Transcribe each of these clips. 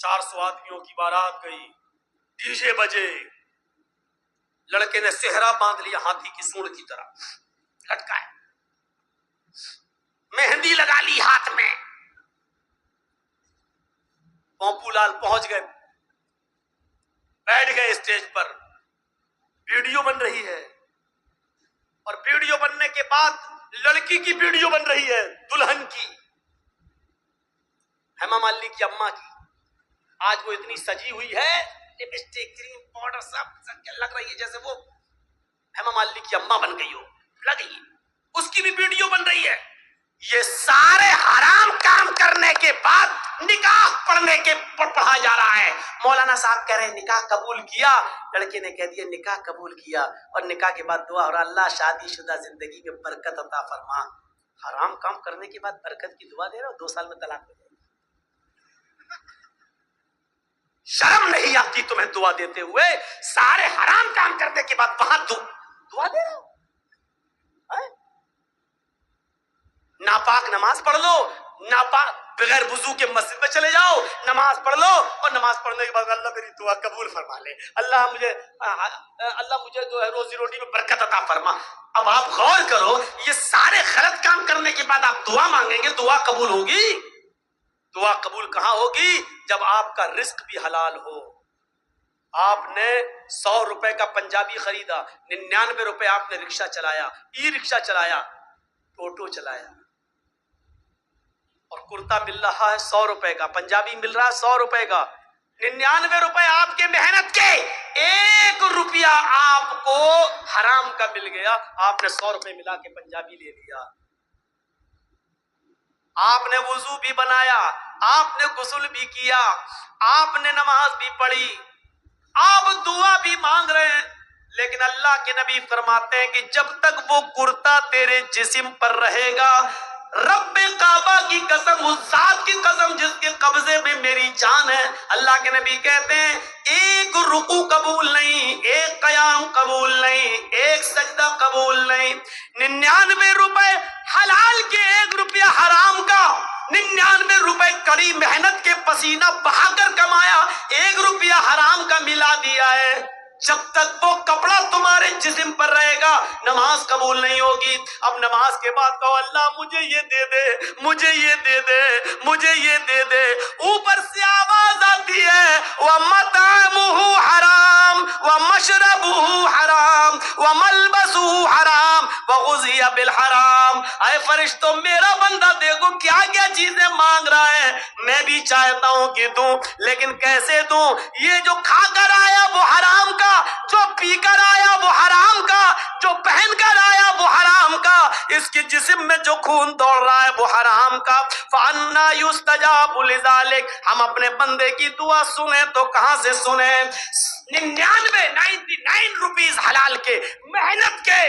400 آدمیوں کی بارات گئی، ڈی جے بجے، لڑکے نے صحرا باندھ لیا ہاتھی کی سونڈ کی طرح لٹکا ہے، مہندی لگا لی ہاتھ میں، پوپو لال پہنچ گئے، بیٹھ گئے اسٹیج پر، ویڈیو بن رہی ہے، اور ویڈیو بننے کے بعد لڑکی کی ویڈیو بن رہی ہے، دلہن کی، ہیما مالنی کی اماں کی۔ آج وہ اتنی سجی ہوئی ہے، لپسٹک کریم پاؤڈر سب لگ رہی ہے جیسے وہ ہیما مالنی کی اماں بن گئی ہو، لگی، اس کی بھی ویڈیو بن رہی ہے۔ یہ سارے حرام کام کرنے کے بعد نکاح پڑھا جا رہا ہے۔ مولانا صاحب کہہ رہے ہیں نکاح قبول کیا، لڑکے نے کہہ دیا نکاح قبول کیا، اور نکاح کے بعد دعا، اور اللہ شادی شدہ زندگی میں برکت عطا فرما۔ حرام کام کرنے کے بعد برکت کی دعا دے رہا ہو، 2 سال میں طلاق ہو جائے گی۔ شرم نہیں آتی تمہیں دعا دیتے ہوئے؟ سارے حرام کام کرنے کے بعد وہاں دعا دے رہا ہو۔ ناپاک نماز پڑھ لو، ناپاک بغیر وضو کے مسجد میں چلے جاؤ، نماز پڑھ لو، اور نماز پڑھنے کے بعد اللہ میری دعا قبول فرما لے، اللہ مجھے جو ہے روزی روٹی میں برکت عطا فرما۔ اب آپ غور کرو، یہ سارے غلط کام کرنے کے بعد آپ دعا مانگیں گے، دعا قبول ہوگی؟ دعا قبول کہاں ہوگی؟ جب آپ کا رزق بھی حلال ہو۔ آپ نے 100 روپے کا پنجابی خریدا، 99 روپے آپ نے رکشہ چلایا، ای رکشہ چلایا، ٹوٹو چلایا، اور کرتا مل رہا ہے 100 روپے کا، پنجابی مل رہا ہے 100 روپے کا، 99 روپے آپ کے محنت کے، 1 روپیہ آپ کو حرام کا مل گیا، آپ نے 100 روپے ملا کے پنجابی لے لیا۔ آپ نے وضو بھی بنایا، آپ نے غسل بھی کیا، آپ نے نماز بھی پڑھی، آپ دعا بھی مانگ رہے ہیں، لیکن اللہ کے نبی فرماتے ہیں کہ جب تک وہ کرتا تیرے جسم پر رہے گا، رب کعبہ کی قسم، اس ذات کی قسم جس کے قبضے میں میری جان ہے، اللہ کے نبی کہتے ہیں 1 رکوع قبول نہیں، 1 قیام قبول نہیں، 1 سجدہ قبول نہیں۔ 99 روپے حلال کے، 1 روپیہ حرام کا، 99 روپے کڑی محنت کے پسینہ بہا کر کمایا، 1 روپیہ حرام کا ملا دیا ہے۔ جب تک وہ کپڑا تمہارے جسم پر رہے گا، نماز قبول نہیں ہوگی۔ اب نماز کے بعد کہو اللہ مجھے یہ دے دے، مجھے یہ دے دے، مجھے یہ دے دے، اوپر سے آواز آتی ہے وَمَطْعَمُهُ حَرَامٌ وَمَشْرَبُهُ حَرَامٌ وَمَلْبَسُهُ حَرَامٌ وَغُذِّيَ بِالْحَرَامِ۔ اے فرشتوں، میرا بندہ دیکھو کیا کیا چیزیں مانگ رہا ہے، میں بھی چاہتا ہوں کہ دوں، لیکن کیسے دوں؟ یہ جو کھا کر آیا وہ حرام کا، جو پی کر آیا وہ حرام کا، جو پہن کر آیا وہ حرام کا، اس کے جسم میں جو خون دوڑ رہا ہے وہ حرام کا۔ فَأَنَّا يُسْتَجَابُ لِذَلِكَ۔ ہم اپنے بندے کی دعا سنیں تو کہاں سے سنیں؟ 99 روپیز حلال کے، محنت کے،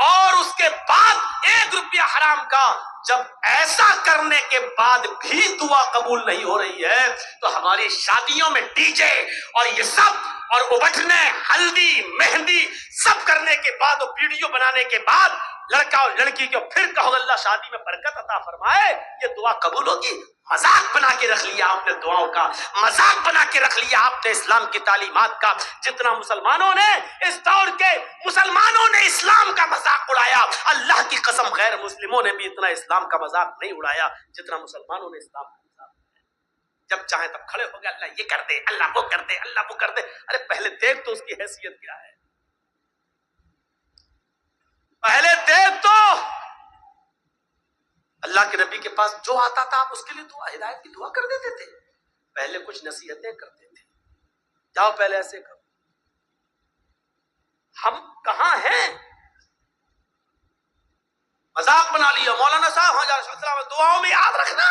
اور اس کے بعد 1 روپیہ حرام کا۔ جب ایسا کرنے کے بعد بھی دعا قبول نہیں ہو رہی ہے تو ہماری شادیوں میں ڈی جے اور یہ سب، اور ابٹھنے، ہلدی، مہندی سب کرنے کے بعد، اور ویڈیو بنانے کے بعد لڑکا اور لڑکی کو پھر کہو اللہ شادی میں برکت عطا فرمائے، یہ دعا قبول ہوگی؟ مذاق بنا کے رکھ لیا آپ نے دعاؤں کا، مذاق بنا کے رکھ لیا آپ نے اسلام کی تعلیمات کا۔ جتنا مسلمانوں نے اس دور کے مسلمانوں نے اسلام کا مذاق اڑایا، اللہ کی قسم غیر مسلموں نے بھی اتنا اسلام کا مذاق نہیں اڑایا جتنا مسلمانوں نے اسلام کا مذاق اڑایا۔ جب چاہیں تب کھڑے ہو گئے اللہ یہ کر دے، اللہ وہ کر دے، اللہ وہ کر دے۔ ارے پہلے دیکھ تو اس کی حیثیت کیا ہے، پہلے دیکھ تو۔ اللہ کے نبی کے پاس جو آتا تھا آپ اس کے لیے دعا، ہدایت کی دعا کر دیتے تھے، پہلے کچھ نصیحتیں کرتے تھے، جاؤ پہلے ایسے کرو۔ ہم کہاں ہیں؟ مذاق بنا لیا مولانا صاحب، ہاں دعاؤں میں یاد رکھنا۔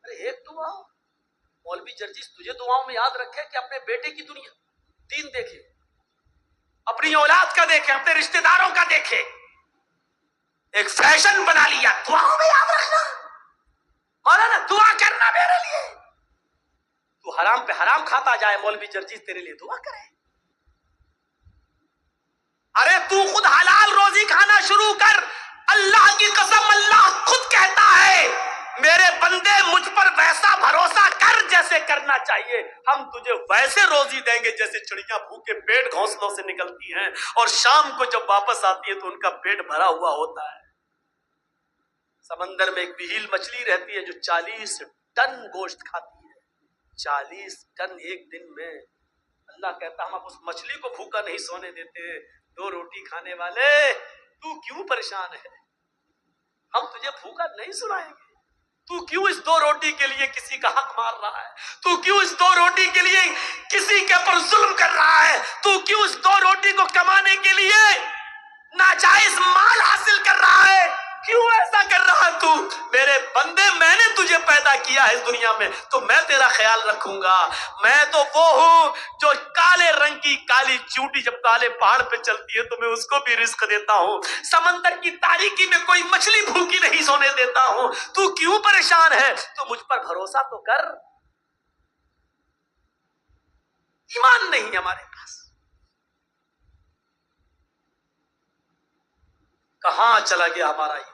ارے ایک دعا مولوی جرجیس تجھے دعاؤں میں یاد رکھے کہ اپنے بیٹے کی دنیا دین دیکھے، اپنی اولاد کا دیکھے، اپنے رشتہ داروں کا دیکھے، ایک فیشن بنا لیا دعاؤں میں یاد رکھنا۔ مولانا دعا کرنا میرے لیے، تو حرام پہ حرام کھاتا جائے، مولوی جرجیس تیرے لیے دعا کرے۔ ارے تو خود حلال روزی کھانا شروع کر، اللہ کی قسم اللہ خود کہتا ہے میرے بندے مجھ پر ویسا بھروسہ کر جیسے کرنا چاہیے، ہم تجھے ویسے روزی دیں گے جیسے چڑیاں بھوکے پیٹ گھونسلوں سے نکلتی ہیں اور شام کو جب واپس آتی ہے تو ان کا پیٹ بھرا ہوا ہوتا ہے۔ سمندر میں ایک بھیل مچھلی رہتی ہے جو 40 ٹن گوشت کھاتی ہے، 40 ٹن ایک دن میں۔ اللہ کہتا ہم اب اس مچھلی کو بھوکا نہیں سونے دیتے، 2 روٹی کھانے والے تو کیوں پریشان ہے؟ ہم تجھے بھوکا نہیں سنائیں گے، تو کیوں اس 2 روٹی کے لیے کسی کا حق مار رہا ہے؟ تو کیوں اس 2 روٹی کے لیے کسی کے پر ظلم کر رہا ہے؟ تو کیوں اس 2 روٹی کو کمانے کے لیے ناجائز مال حاصل کر رہا ہے؟ کیوں ایسا کر رہا ہے تو؟ میرے بندے میں نے تجھے پیدا کیا ہے اس دنیا میں تو میں تیرا خیال رکھوں گا۔ میں تو وہ ہوں جو کالے رنگ کی کالی چیونٹی جب کالے پہاڑ پہ چلتی ہے تو میں اس کو بھی رزق دیتا ہوں، سمندر کی تاریکی میں کوئی مچھلی بھوکی نہیں سونے دیتا ہوں، تو کیوں پریشان ہے؟ تو مجھ پر بھروسہ تو کر۔ ایمان نہیں ہے ہمارے پاس، کہاں چلا گیا ہمارا ایمان؟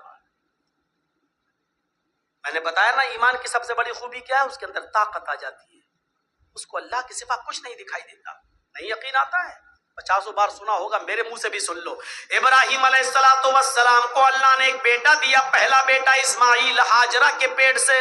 میں نے بتایا نا ایمان کی سب سے بڑی خوبی کیا ہے؟ اس کے اندر طاقت آ جاتی ہے، اس کو اللہ کے سوا کچھ نہیں دکھائی دیتا۔ نہیں یقین آتا ہے؟ 50 بار سنا ہوگا، میرے منہ سے بھی سن لو۔ ابراہیم علیہ السلام کو اللہ نے ایک بیٹا دیا، پہلا بیٹا اسماعیل ہاجرہ کے پیٹ سے۔